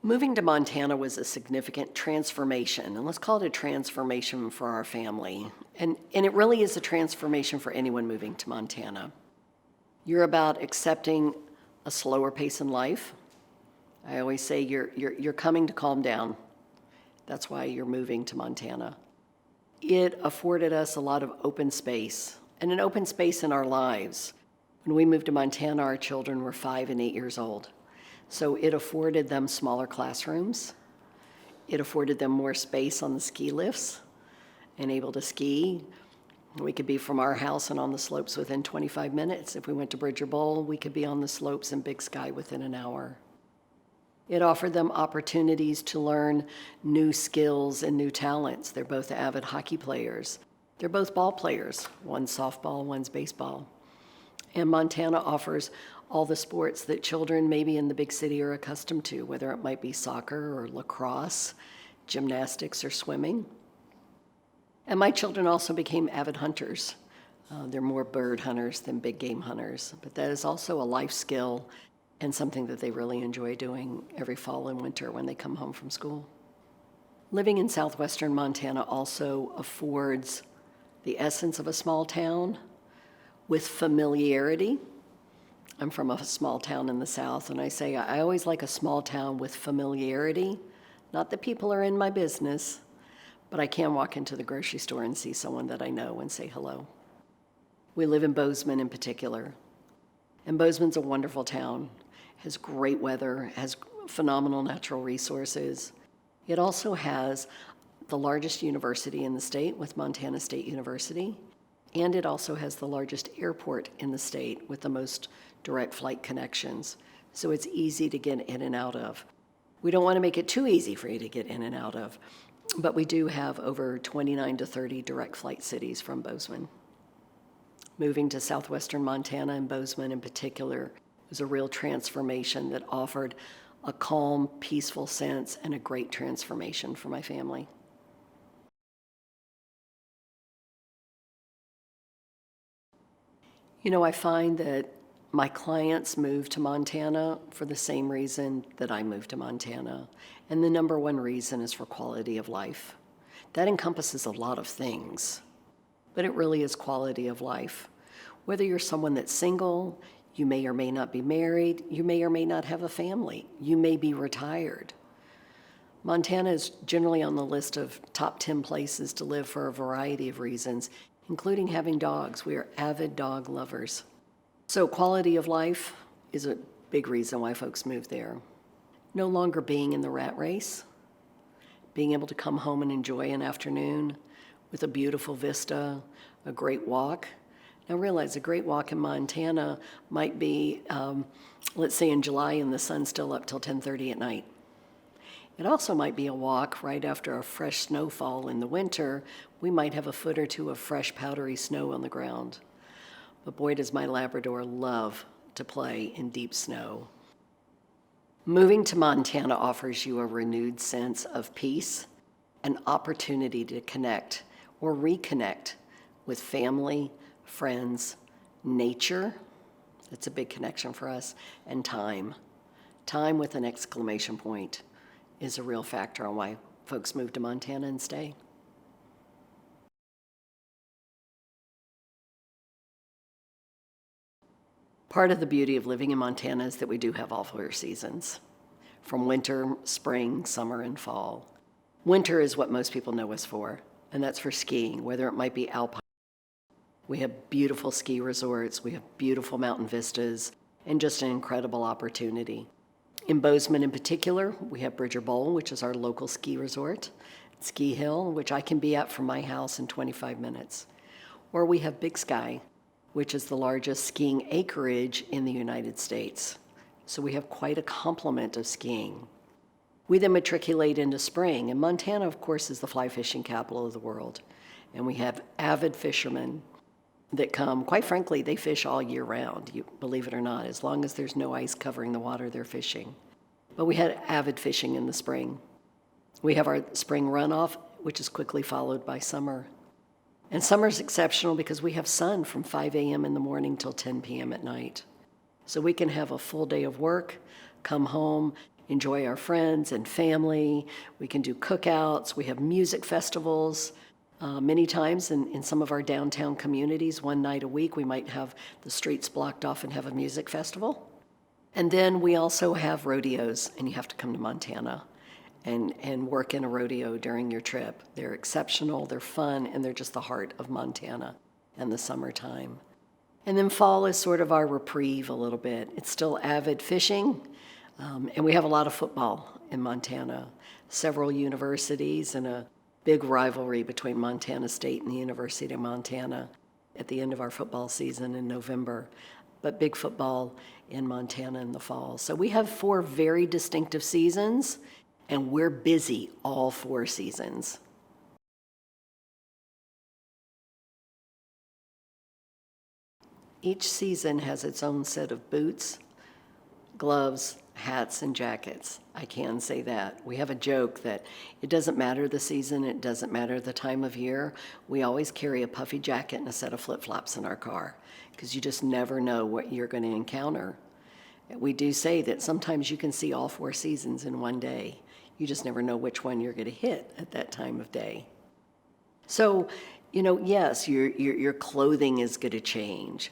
Moving to Montana was a significant transformation, and let's call it a transformation for our family. And it really is a transformation for anyone moving to Montana. You're about accepting a slower pace in life. I always say you're coming to calm down. That's why you're moving to Montana. It afforded us a lot of open space, and an open space in our lives. When we moved to Montana, our children were 5 and 8 years old. So it afforded them smaller classrooms. It afforded them more space on the ski lifts and able to ski. We could be from our house and on the slopes within 25 minutes. If we went to Bridger Bowl, we could be on the slopes in Big Sky within an hour. It offered them opportunities to learn new skills and new talents. They're both avid hockey players. They're both ball players. One's softball, one's baseball. And Montana offers all the sports that children maybe in the big city are accustomed to, whether it might be soccer or lacrosse, gymnastics, or swimming. And my children also became avid hunters. They're more bird hunters than big game hunters, but that is also a life skill and something that they really enjoy doing every fall and winter when they come home from school. Living in southwestern Montana also affords the essence of a small town with familiarity. I'm from a small town in the South, and I say I always like a small town with familiarity. Not that people are in my business, but I can walk into the grocery store and see someone that I know and say hello. We live in Bozeman in particular, and Bozeman's a wonderful town. Has great weather, has phenomenal natural resources. It also has the largest university in the state with Montana State University, and it also has the largest airport in the state with the most direct flight connections. So it's easy to get in and out of. We don't want to make it too easy for you to get in and out of, but we do have over 29 to 30 direct flight cities from Bozeman. Moving to southwestern Montana and Bozeman in particular was a real transformation that offered a calm, peaceful sense and a great transformation for my family. You know, I find that my clients move to Montana for the same reason that I moved to Montana. And the number one reason is for quality of life. That encompasses a lot of things, but it really is quality of life. Whether you're someone that's single, you may or may not be married, you may or may not have a family, you may be retired. Montana is generally on the list of top 10 places to live for a variety of reasons, including having dogs. We are avid dog lovers. So quality of life is a big reason why folks move there. No longer being in the rat race, being able to come home and enjoy an afternoon with a beautiful vista, a great walk. Now realize a great walk in Montana might be, let's say in July and the sun's still up till 10:30 at night. It also might be a walk right after a fresh snowfall in the winter. We might have a foot or two of fresh powdery snow on the ground. But boy, does my Labrador love to play in deep snow. Moving to Montana offers you a renewed sense of peace, an opportunity to connect or reconnect with family, friends, nature. That's a big connection for us, and time. Time with an exclamation point is a real factor on why folks move to Montana and stay. Part of the beauty of living in Montana is that we do have all 4 seasons, from winter, spring, summer, and fall. Winter is what most people know us for, and that's for skiing, whether it might be alpine. We have beautiful ski resorts, we have beautiful mountain vistas, and just an incredible opportunity. In Bozeman in particular, we have Bridger Bowl, which is our local ski resort, Ski Hill, which I can be at from my house in 25 minutes. Or we have Big Sky, which is the largest skiing acreage in the United States. So we have quite a complement of skiing. We then matriculate into spring, and Montana, of course, is the fly fishing capital of the world. And we have avid fishermen that come. Quite frankly, they fish all year round, you believe it or not. As long as there's no ice covering the water, they're fishing. But we had avid fishing in the spring. We have our spring runoff, which is quickly followed by summer. And summer's exceptional because we have sun from 5 a.m. in the morning till 10 p.m. at night. So we can have a full day of work, come home, enjoy our friends and family. We can do cookouts. We have music festivals. Many times in some of our downtown communities, one night a week, we might have the streets blocked off and have a music festival. And then we also have rodeos, and you have to come to Montana and work in a rodeo during your trip. They're exceptional, they're fun, and they're just the heart of Montana and the summertime. And then fall is sort of our reprieve a little bit. It's still avid fishing, and we have a lot of football in Montana. Several universities and a big rivalry between Montana State and the University of Montana at the end of our football season in November, but big football in Montana in the fall. So we have 4 very distinctive seasons, and we're busy all 4 seasons. Each season has its own set of boots, gloves, hats, and jackets. I can say that. We have a joke that it doesn't matter the season, it doesn't matter the time of year. We always carry a puffy jacket and a set of flip-flops in our car because you just never know what you're going to encounter. We do say that sometimes you can see all 4 seasons in one day. You just never know which one you're going to hit at that time of day. So, yes, your clothing is going to change.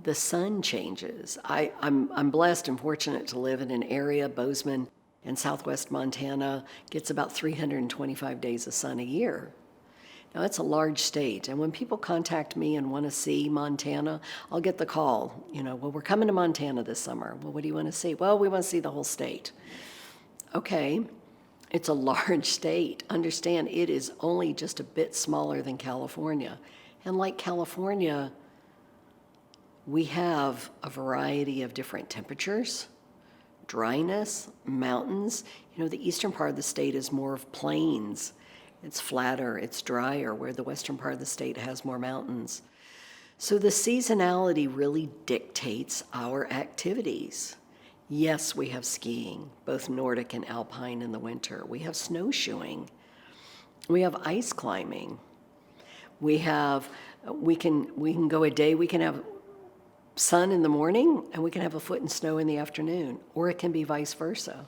The sun changes. I'm blessed and fortunate to live in an area, Bozeman and southwest Montana, gets about 325 days of sun a year. Now, it's a large state, and when people contact me and want to see Montana, I'll get the call, well, we're coming to Montana this summer. Well, what do you want to see? Well, we want to see the whole state. Okay, it's a large state. Understand, it is only just a bit smaller than California. And like California, we have a variety of different temperatures, dryness, mountains. The eastern part of the state is more of plains. It's flatter, it's drier, where the western part of the state has more mountains. So the seasonality really dictates our activities. Yes, we have skiing, both Nordic and alpine in the winter. We have snowshoeing. We have ice climbing. We can go a day, we can have sun in the morning and we can have a foot in snow in the afternoon, or it can be vice versa.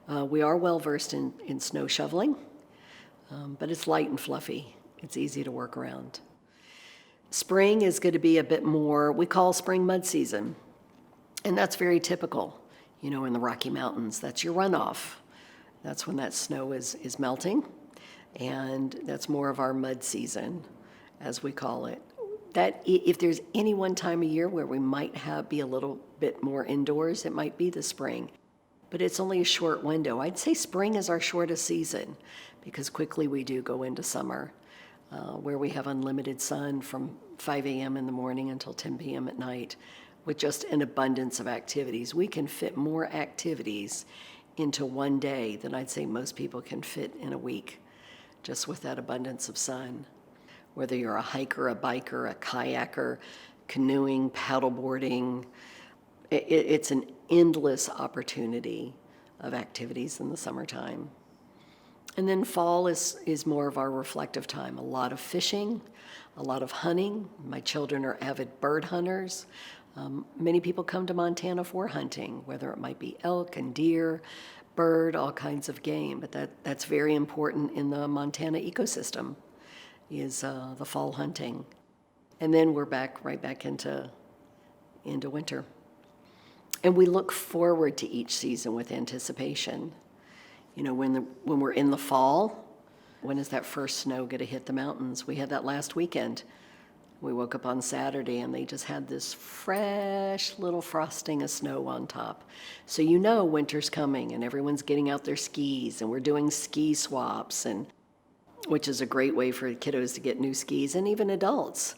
We are well versed in snow shoveling, but it's light and fluffy. It's easy to work around. Spring is going to be a bit more, we call spring mud season, and that's very typical. In the Rocky Mountains, that's your runoff. That's when that snow is melting, and that's more of our mud season, as we call it. That if there's any one time of year where we might be a little bit more indoors, it might be the spring. But it's only a short window. I'd say spring is our shortest season because quickly we do go into summer, where we have unlimited sun from 5 a.m. in the morning until 10 p.m. at night with just an abundance of activities. We can fit more activities into one day than I'd say most people can fit in a week, just with that abundance of sun. Whether you're a hiker, a biker, a kayaker, canoeing, paddleboarding, it's an endless opportunity of activities in the summertime. And then fall is more of our reflective time. A lot of fishing, a lot of hunting. My children are avid bird hunters. Many people come to Montana for hunting, whether it might be elk and deer, bird, all kinds of game. But that's very important in the Montana ecosystem, is the fall hunting. And then we're right back into winter. And we look forward to each season with anticipation. When we're in the fall, when is that first snow going to hit the mountains? We had that last weekend. We woke up on Saturday and they just had this fresh little frosting of snow on top. So winter's coming and everyone's getting out their skis and we're doing ski swaps, which is a great way for kiddos to get new skis and even adults.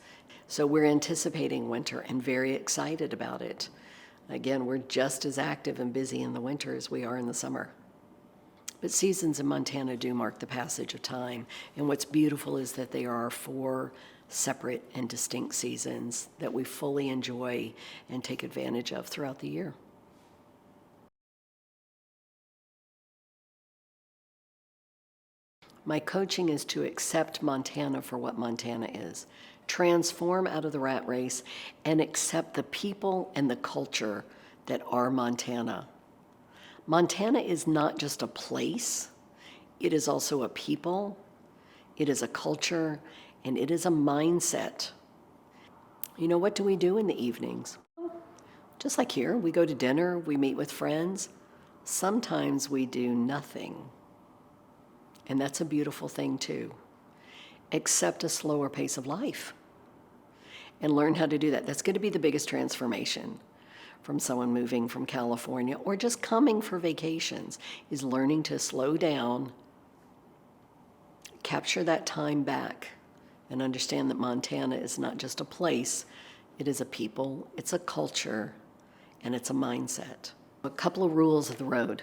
So we're anticipating winter and very excited about it. Again, we're just as active and busy in the winter as we are in the summer. But seasons in Montana do mark the passage of time. And what's beautiful is that they are 4 separate and distinct seasons that we fully enjoy and take advantage of throughout the year. My coaching is to accept Montana for what Montana is, transform out of the rat race, and accept the people and the culture that are Montana. Montana is not just a place, it is also a people, it is a culture, and it is a mindset. You know, what do we do in the evenings? Just like here, we go to dinner, we meet with friends. Sometimes we do nothing. And that's a beautiful thing too. Accept a slower pace of life and learn how to do that. That's going to be the biggest transformation from someone moving from California or just coming for vacations, is learning to slow down, capture that time back, and understand that Montana is not just a place, it is a people, it's a culture, and it's a mindset. A couple of rules of the road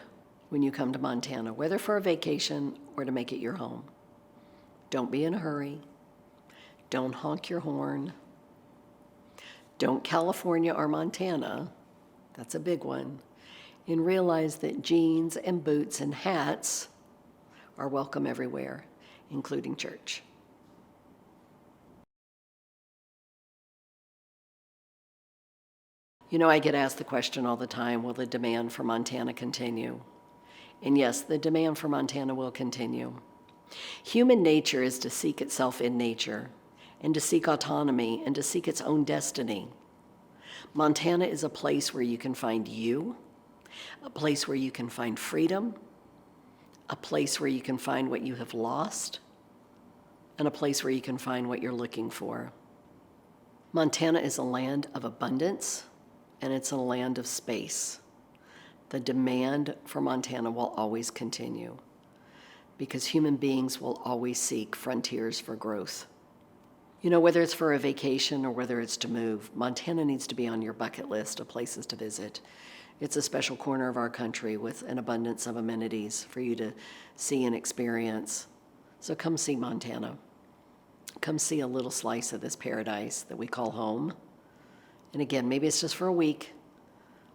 when you come to Montana, whether for a vacation or to make it your home. Don't be in a hurry. Don't honk your horn. Don't California or Montana. That's a big one. And realize that jeans and boots and hats are welcome everywhere, including church. You know, I get asked the question all the time, will the demand for Montana continue? And yes, the demand for Montana will continue. Human nature is to seek itself in nature, and to seek autonomy, and to seek its own destiny. Montana is a place where you can find you, a place where you can find freedom, a place where you can find what you have lost, and a place where you can find what you're looking for. Montana is a land of abundance, and it's a land of space. The demand for Montana will always continue because human beings will always seek frontiers for growth. You know, whether it's for a vacation or whether it's to move, Montana needs to be on your bucket list of places to visit. It's a special corner of our country with an abundance of amenities for you to see and experience. So come see Montana. Come see a little slice of this paradise that we call home. And again, maybe it's just for a week,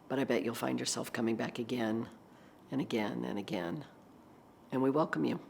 but I bet you'll find yourself coming back again and again and again. And we welcome you.